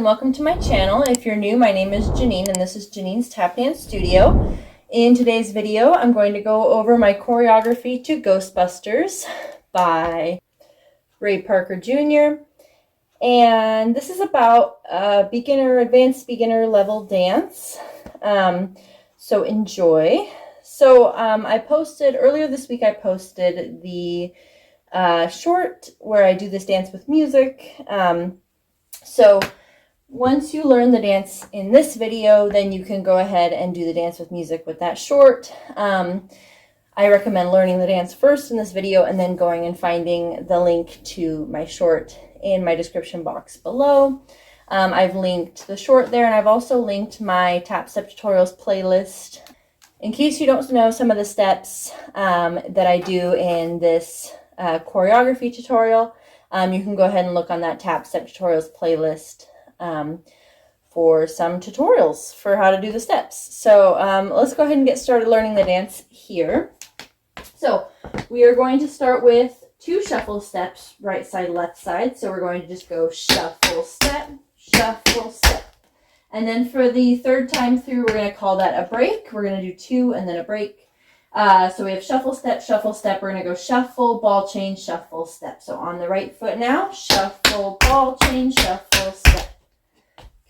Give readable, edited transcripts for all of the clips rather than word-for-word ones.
welcome to my channel. If you're new, my name is Janine and this is Janine's Tap Dance Studio. In today's video, I'm going to go over my choreography to Ghostbusters by Ray Parker Jr. And this is about a beginner, advanced beginner level dance. So enjoy. So I posted, earlier this week I posted the short where I do this dance with music. So once you learn the dance in this video, then you can go ahead and do the dance with music with that short. I recommend learning the dance first in this video and then going and finding the link to my short in my description box below. I've linked the short there, and I've also linked my tap step tutorials playlist. In case you don't know some of the steps that I do in this choreography tutorial, you can go ahead and look on that tap step tutorials playlist for some tutorials for how to do the steps. So let's go ahead and get started learning the dance here. So we are going to start with 2 shuffle steps, right side, left side. So we're going to just go shuffle, step, shuffle, step. And then for the third time through, we're going to call that a break. We're going to do 2 and then a break. So we have shuffle, step, shuffle, step. We're going to go shuffle, ball change, shuffle, step. So on the right foot now, shuffle, ball change, shuffle, step.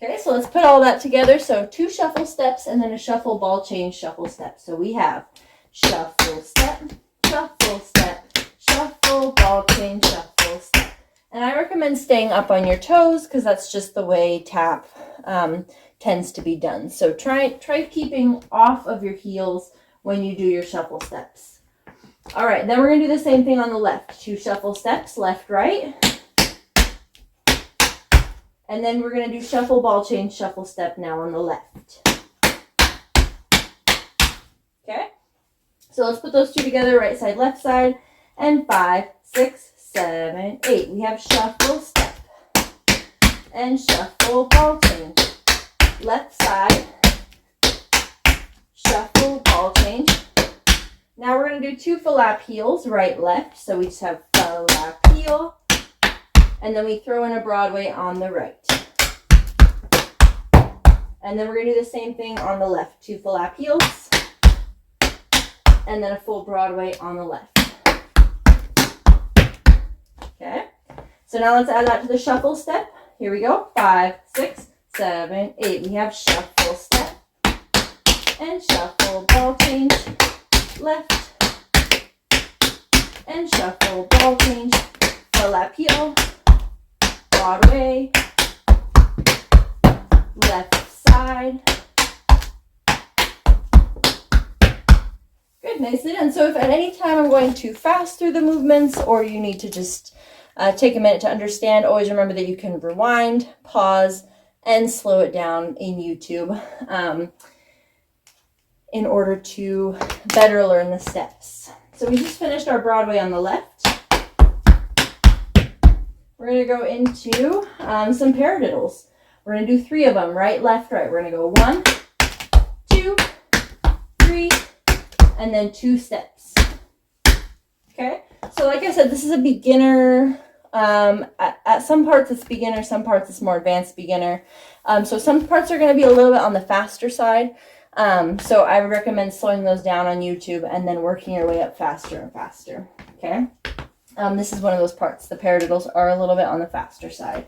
Okay, so let's put all that together. So 2 shuffle steps and then a shuffle, ball change, shuffle, step. So we have shuffle, step, shuffle, step, shuffle, ball change, shuffle, step. And I recommend staying up on your toes because that's just the way tap tends to be done. So try keeping off of your heels when you do your shuffle steps. All right, then we're going to do the same thing on the left. 2 shuffle steps, left, right. And then we're going to do shuffle, ball change, shuffle, step now on the left. Okay? So let's put those 2 together, right side, left side. And 5, 6, 7, 8. We have shuffle, step. And shuffle, ball change. Left side. Shuffle, ball change. Now we're going to do 2 flap heels, right, left. So we just have flap heel. And then we throw in a Broadway on the right. And then we're going to do the same thing on the left. 2 flap heels. And then a full Broadway on the left. Okay. So now let's add that to the shuffle step. Here we go. 5, 6, 7, 8. We have shuffle step. And shuffle, ball change. Left. And shuffle, ball change. Flap heel. Broadway, left side. Good, nicely done. So if at any time I'm going too fast through the movements or you need to just take a minute to understand, always remember that you can rewind, pause, and slow it down in YouTube in order to better learn the steps. So we just finished our Broadway on the left. We're going to go into some Pariddles. We're going to do 3 of them, right, left, right. We're going to go 1, 2, 3, and then 2 steps. Okay? So like I said, this is a beginner. At some parts it's beginner, some parts it's more advanced beginner. So some parts are going to be a little bit on the faster side. So I would recommend slowing those down on YouTube and then working your way up faster and faster. Okay? This is one of those parts. The Pariddles are a little bit on the faster side.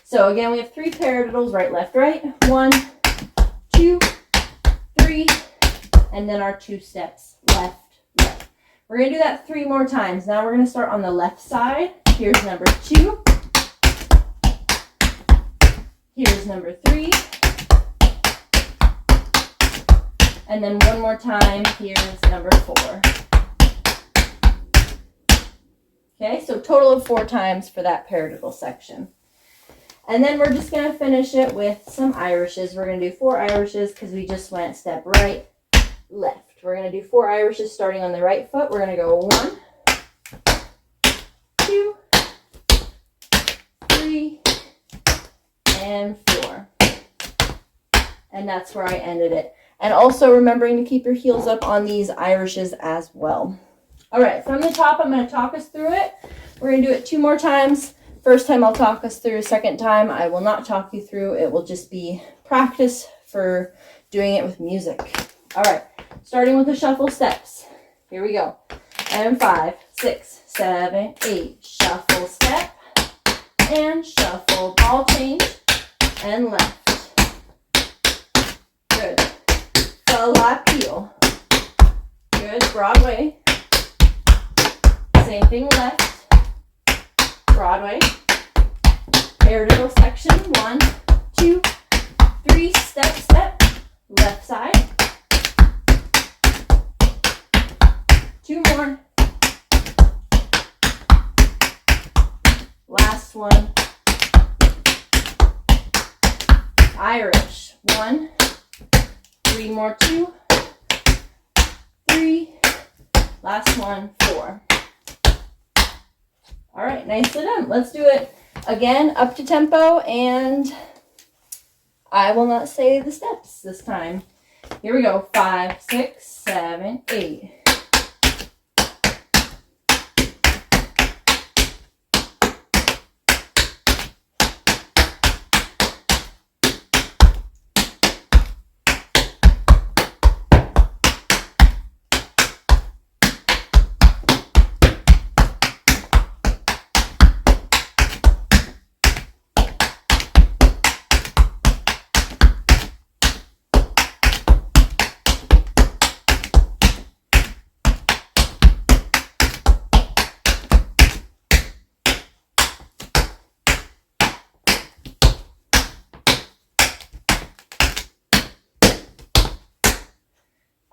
So again, we have 3 Pariddles, right, left, right. 1, 2, 3, and then our 2 steps, left, right. We're going to do that 3 more times. Now we're going to start on the left side. Here's number 2. Here's number 3. And then one more time. Here's number 4. Okay, so total of 4 times for that paradiddle section. And then we're just going to finish it with some Irishes. We're going to do 4 Irishes because we just went step right, left. We're going to do 4 Irishes starting on the right foot. We're going to go 1, 2, 3, and 4. And that's where I ended it. And also remembering to keep your heels up on these Irishes as well. All right, from the top, I'm going to talk us through it. We're going to do it 2 more times. First time I'll talk us through. Second time I will not talk you through. It will just be practice for doing it with music. All right, starting with the shuffle steps. Here we go. And 5, 6, 7, 8. Shuffle step and shuffle. Ball change and left. Good. Falapio. Good. Broadway. Same thing left. Broadway. Pariddle section. 1, 2, 3. Step, step. Left side. 2 more. Last one. Irish. 1, 3 more. 2, 3. Last one. 4. All right, nicely done. Let's do it again, up to tempo, and I will not say the steps this time. Here we go. 5, 6, 7, 8.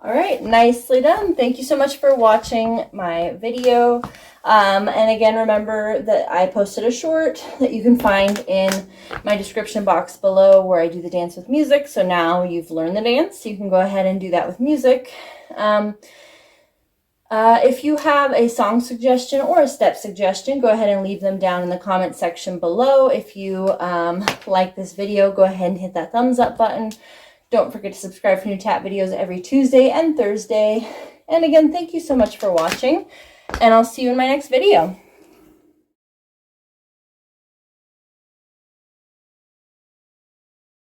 All right, nicely done. Thank you so much for watching my video. And again, remember that I posted a short that you can find in my description box below where I do the dance with music. So now you've learned the dance, you can go ahead and do that with music. If you have a song suggestion or a step suggestion, go ahead and leave them down in the comment section below. If you like this video, go ahead and hit that thumbs up button. Don't forget to subscribe for new tap videos every Tuesday and Thursday. And again, thank you so much for watching, and I'll see you in my next video.